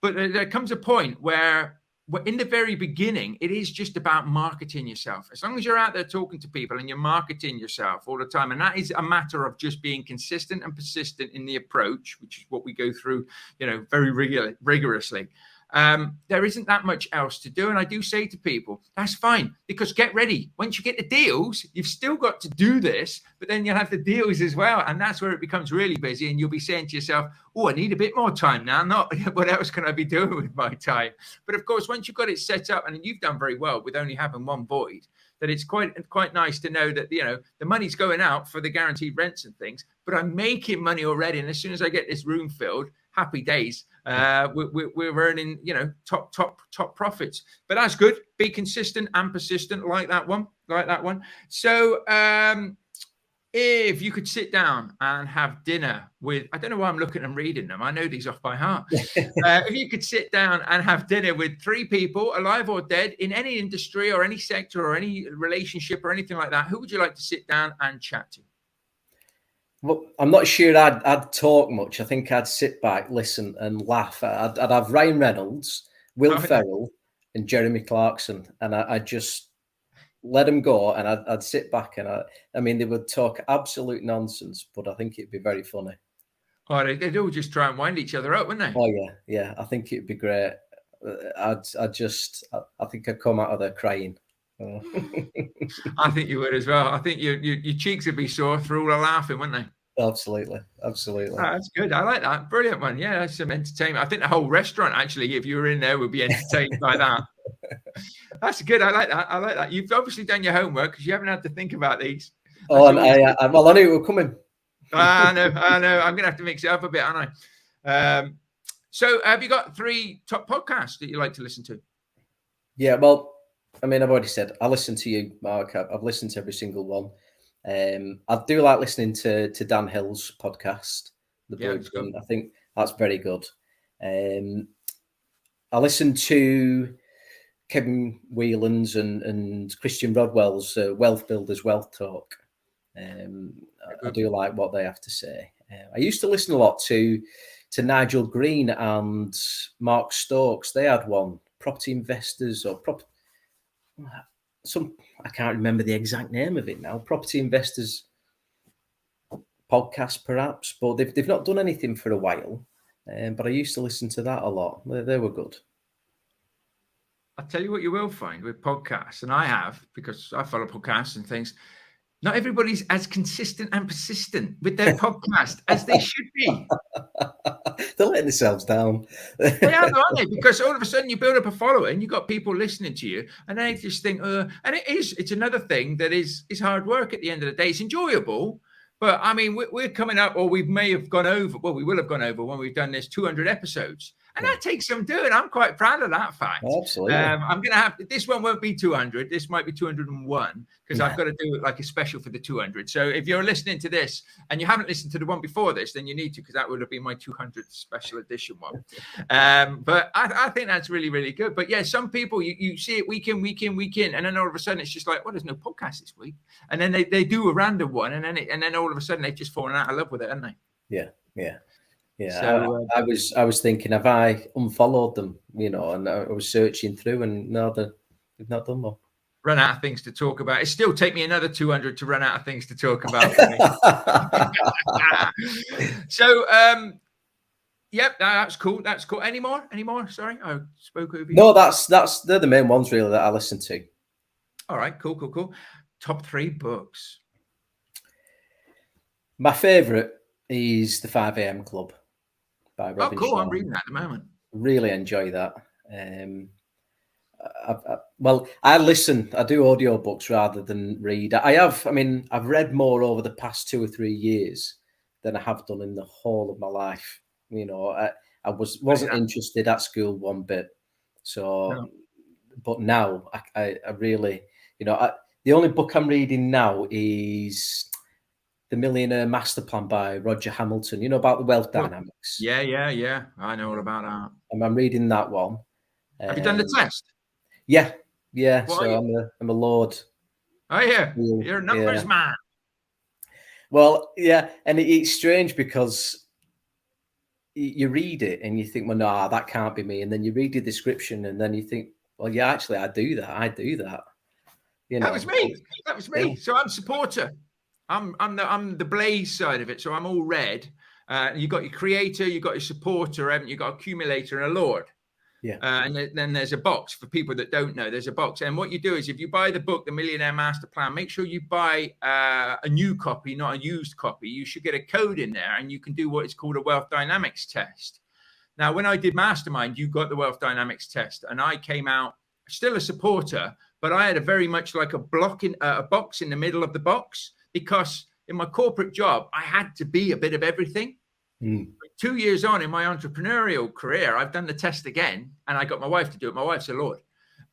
But there comes a point where in the very beginning, it is just about marketing yourself. As long as you're out there talking to people and you're marketing yourself all the time, and that is a matter of just being consistent and persistent in the approach, which is what we go through, very rigorously. There isn't that much else to do. And I do say to people, that's fine, because get ready. Once you get the deals, you've still got to do this, but then you'll have the deals as well. And that's where it becomes really busy. And you'll be saying to yourself, oh, I need a bit more time now. Not what else can I be doing with my time? But of course, once you've got it set up, and you've done very well with only having one void, that it's quite nice to know that, you know, the money's going out for the guaranteed rents and things, but I'm making money already. And as soon as I get this room filled, happy days. We're earning, you know, top profits. But that's good. Be consistent and persistent. Like that one. So if you could sit down and have dinner with, I don't know why I'm looking and reading them, I know these off by heart. If you could sit down and have dinner with 3 people, alive or dead, in any industry or any sector or any relationship or anything like that, who would you like to sit down and chat to? Well, I'm not sure I'd talk much. I think I'd sit back, listen, and laugh. I'd have Ryan Reynolds, Will Ferrell, and Jeremy Clarkson, and I'd just let them go, and I'd sit back, and I mean, they would talk absolute nonsense, but I think it'd be very funny. Oh, they'd all just try and wind each other up, wouldn't they? Oh yeah. I think it'd be great. I think I'd come out of there crying. Oh. I think you would as well. I think your cheeks would be sore through all the laughing, wouldn't they? Absolutely. Oh, that's good. I like that. Brilliant one. Yeah, that's some entertainment. I think the whole restaurant, actually, if you were in there, would be entertained by that. That's good. I like that. You've obviously done your homework because you haven't had to think about these. Oh, and I knew it were coming. I know. I'm going to have to mix it up a bit, aren't I? So have you got 3 top podcasts that you like to listen to? Yeah, well, I mean, I've already said I listen to you, Mark. I've listened to every single one. I do like listening to Dan Hill's podcast, The Blueprint. I think that's very good. I listen to Kevin Whelan's and Christian Rodwell's Wealth Builders Wealth Talk. I do like what they have to say. I used to listen a lot to Nigel Green and Mark Stokes. They had one, Property Investors or I can't remember the exact name of it now. Property Investors podcast, perhaps, but they've not done anything for a while. But I used to listen to that a lot. They were good. I'll tell you what you will find with podcasts, and I have, because I follow podcasts and things. Not everybody's as consistent and persistent with their podcast as they should be. They're letting themselves down. They are, aren't they? Because all of a sudden you build up a following, you've got people listening to you, and they just think, and it's another thing that is hard work at the end of the day. It's enjoyable, but I mean, we're coming up, or we may have gone over, well, we will have gone over when we've done this 200 episodes. And that takes some doing. I'm quite proud of that fact. Absolutely. I'm going to have, this one won't be 200. This might be 201 because I've got to do it like a special for the 200. So if you're listening to this and you haven't listened to the one before this, then you need to, because that would have been my 200th special edition one. But I think that's really, really good. But yeah, some people, you see it week in. And then all of a sudden it's just like, well, there's no podcast this week. And then they do a random one. And then all of a sudden they've just fallen out of love with it, haven't they? Yeah. So, I was thinking, have I unfollowed them? You know, and I was searching through, and no, they've not done one. Run out of things to talk about. It still take me another 200 to run out of things to talk about. So, yep, that's cool. That's cool. Any more? Sorry, I spoke over you. No, they're the main ones really that I listen to. All right, cool. Top 3 books. My favourite is the 5 a.m. Club by Robin cool. Sharma. I'm reading that at the moment. Really enjoy that. I listen. I do audiobooks rather than read. I've read more over the past 2 or 3 years than I have done in the whole of my life. You know, I wasn't interested at school one bit. So, no. But now I really, you know, the only book I'm reading now is The Millionaire Master Plan by Roger Hamilton, you know, about the wealth dynamics. Yeah. I know all about that. And I'm reading that one. Have you done the test? Yeah. What So I'm a lord. Oh, yeah. You're a numbers man. Well, yeah. And it's strange because you read it and you think, well, no, that can't be me. And then you read the description and then you think, well, yeah, actually, I do that. You know, That was me. So I'm a supporter. I'm the Blaze side of it, so I'm all red. You got your creator, you got your supporter, haven't you? Got accumulator and a lord. Yeah. And then there's a box for people that don't know. There's a box, and what you do is if you buy the book, The Millionaire Master Plan, make sure you buy a new copy, not a used copy. You should get a code in there, and you can do what is called a wealth dynamics test. Now, when I did Mastermind, you got the wealth dynamics test, and I came out still a supporter, but I had a very much like a box in the middle of the box, because in my corporate job, I had to be a bit of everything. 2 years on in my entrepreneurial career, I've done the test again, and I got my wife to do it. My wife's a lord.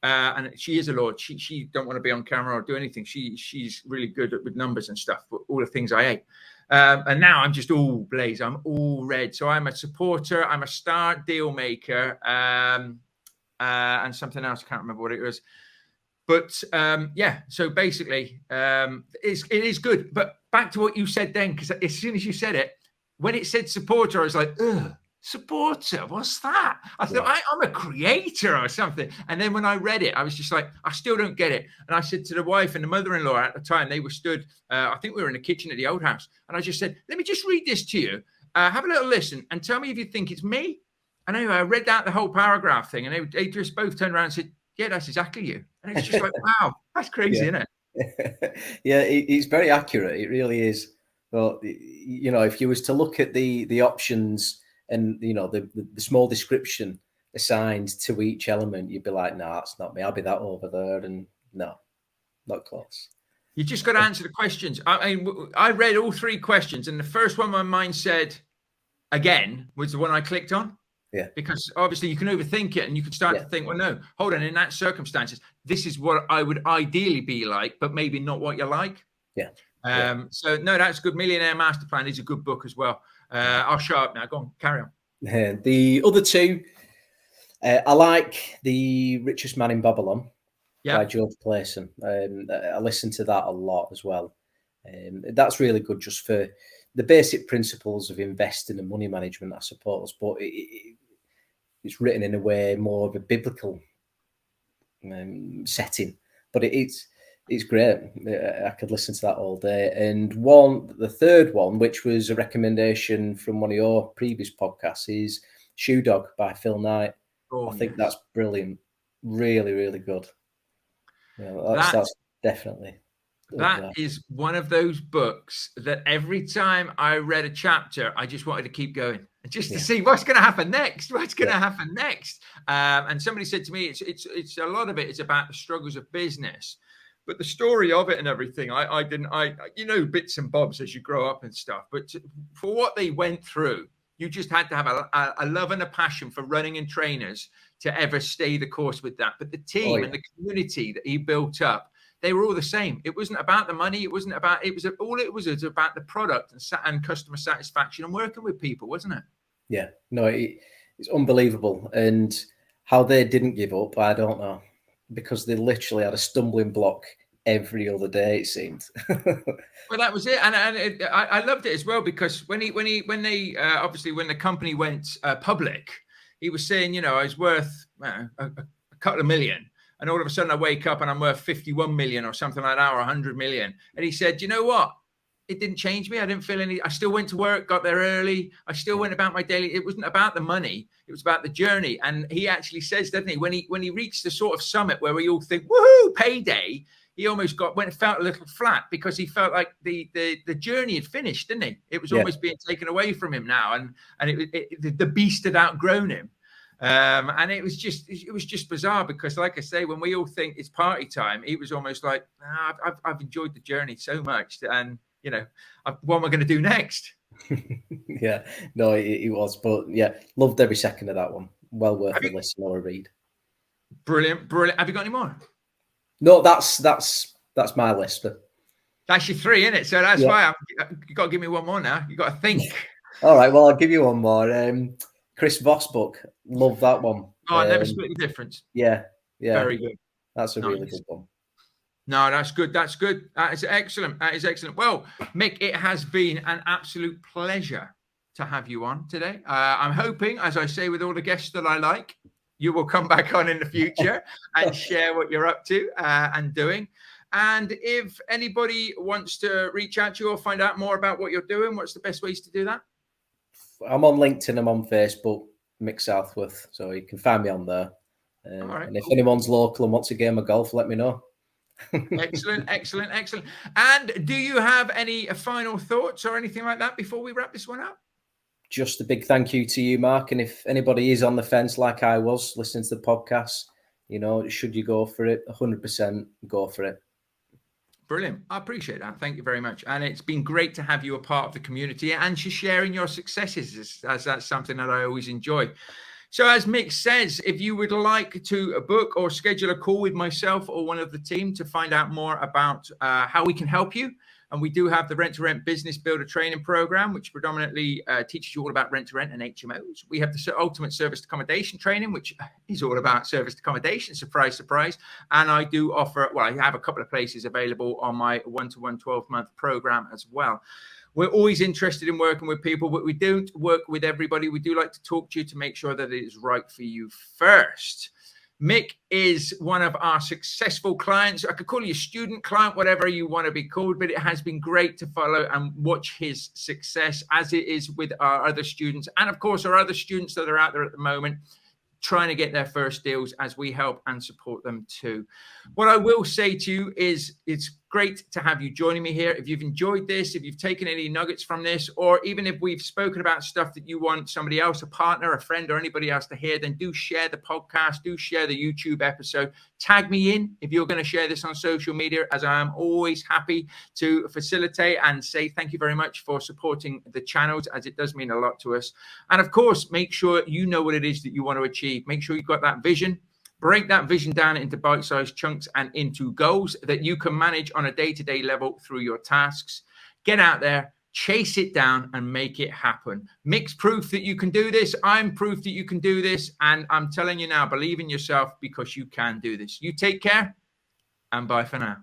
And she is a lord. She don't want to be on camera or do anything. She's really good with numbers and stuff, all the things I hate. And now I'm just all blaze. I'm all red. So I'm a supporter. I'm a star deal maker, and something else. I can't remember what it was. But yeah, so basically, it is good. But back to what you said then, because as soon as you said it, when it said supporter, I was like, ugh. Supporter, what's that? I thought I'm a creator or something. And then when I read it, I was just like, I still don't get it. And I said to the wife and the mother-in-law at the time, they were stood, I think we were in the kitchen at the old house. And I just said, let me just read this to you. Have a little listen and tell me if you think it's me. And anyway, I read out the whole paragraph thing, and they just both turned around and said, yeah, that's exactly you. And it's just like, wow, that's crazy, isn't it? Yeah, it's very accurate. It really is. Well, you know, if you was to look at the options and, you know, the small description assigned to each element, you'd be like, nah, it's not me. I'll be that over there. And no, not close. You just got to answer the questions. I read all 3 questions, and the first one my mind said, again, was the one I clicked on. Yeah. Because obviously you can overthink it, and you can start to think, well, no, hold on. In that circumstances, this is what I would ideally be like, but maybe not what you like. Yeah. So no, that's good. Millionaire Master Plan is a good book as well. I'll shut up now. Go on, carry on. The other 2, I like The Richest Man in Babylon by George Clayson. I listen to that a lot as well. That's really good just for the basic principles of investing and money management, I suppose. But it's written in a way more of a biblical setting. But it's great. I could listen to that all day. And the third one, which was a recommendation from one of your previous podcasts, is Shoe Dog by Phil Knight. I think that's brilliant. Really, really good. You know, that's definitely. That is one of those books that every time I read a chapter, I just wanted to keep going, just to see what's going to happen next. What's going to happen next? And somebody said to me, it's a lot of it is about the struggles of business. But the story of it and everything, I you know, bits and bobs as you grow up and stuff. But for what they went through, you just had to have a love and a passion for running and trainers to ever stay the course with that. But the team and the community that he built up, they were all the same. It wasn't about the money. It wasn't about, it was about the product and customer satisfaction and working with people, wasn't it? Yeah, no, it's unbelievable. And how they didn't give up, I don't know. Because they literally had a stumbling block every other day, it seemed. Well, that was it, and I loved it as well, because when they obviously when the company went public, he was saying, you know, I was worth a couple of million, and all of a sudden I wake up and I'm worth 51 million or something like that, or 100 million. And he said, you know what? It didn't change me. I didn't feel I still went to work, got there early. I still went about my daily. It wasn't about the money. It was about the journey. And he actually says, doesn't he, when he reached the sort of summit where we all think, woohoo, payday, he almost felt a little flat, because he felt like the journey had finished, didn't he? It was almost being taken away from him now. And the beast had outgrown him. And it was just bizarre, because like I say, when we all think it's party time, he was almost like, I've enjoyed the journey so much, and you know, what am I going to do next? Yeah, no, it was, but yeah, loved every second of that one. Well worth a listen or a read. Brilliant. Have you got any more? No, that's my list. That's your 3, isn't it? So that's why you got to give me one more now. You got to think. All right, well, I'll give you one more. Chris Voss book, love that one. Oh, Never Split the Difference. Yeah, very good. That's a really good one. No, that's good. That is excellent. Well, Mick, it has been an absolute pleasure to have you on today. I'm hoping, as I say with all the guests that I like, you will come back on in the future and share what you're up to and doing. And if anybody wants to reach out to you or find out more about what you're doing, what's the best ways to do that? I'm on LinkedIn. I'm on Facebook, Mick Southworth. So you can find me on there. And if anyone's local and wants a game of golf, let me know. Excellent. And do you have any final thoughts or anything like that before we wrap this one up? Just a big thank you to you, Mark. And if anybody is on the fence like I was listening to the podcast, You know, should you go for it? 100% go for it. Brilliant. I appreciate that. Thank you very much. And it's been great to have you a part of the community and to sharing your successes, as that's something that I always enjoy. So as Mick says, if you would like to book or schedule a call with myself or one of the team to find out more about how we can help you, and we do have the Rent to Rent Business Builder Training Program, which predominantly teaches you all about rent to rent and HMOs. We have the Ultimate Service Accommodation Training, which is all about service accommodation. Surprise, surprise. And I do offer, well, I have a couple of places available on my 1-to-1 12-month program as well. We're always interested in working with people, but we don't work with everybody. We do like to talk to you to make sure that it is right for you first. Mick is one of our successful clients. I could call you a student client, whatever you want to be called, but it has been great to follow and watch his success, as it is with our other students. And of course, our other students that are out there at the moment trying to get their first deals, as we help and support them too. What I will say to you is it's great to have you joining me here. If you've enjoyed this, if you've taken any nuggets from this, or even if we've spoken about stuff that you want somebody else, a partner, a friend, or anybody else to hear, then do share the podcast, do share the YouTube episode. Tag me in if you're going to share this on social media, as I am always happy to facilitate and say thank you very much for supporting the channels, as it does mean a lot to us. And of course, make sure you know what it is that you want to achieve. Make sure you've got that vision. Break that vision down into bite-sized chunks and into goals that you can manage on a day-to-day level through your tasks. Get out there, chase it down, and make it happen. Mick's proof that you can do this. I'm proof that you can do this. And I'm telling you now, believe in yourself, because you can do this. You take care, and bye for now.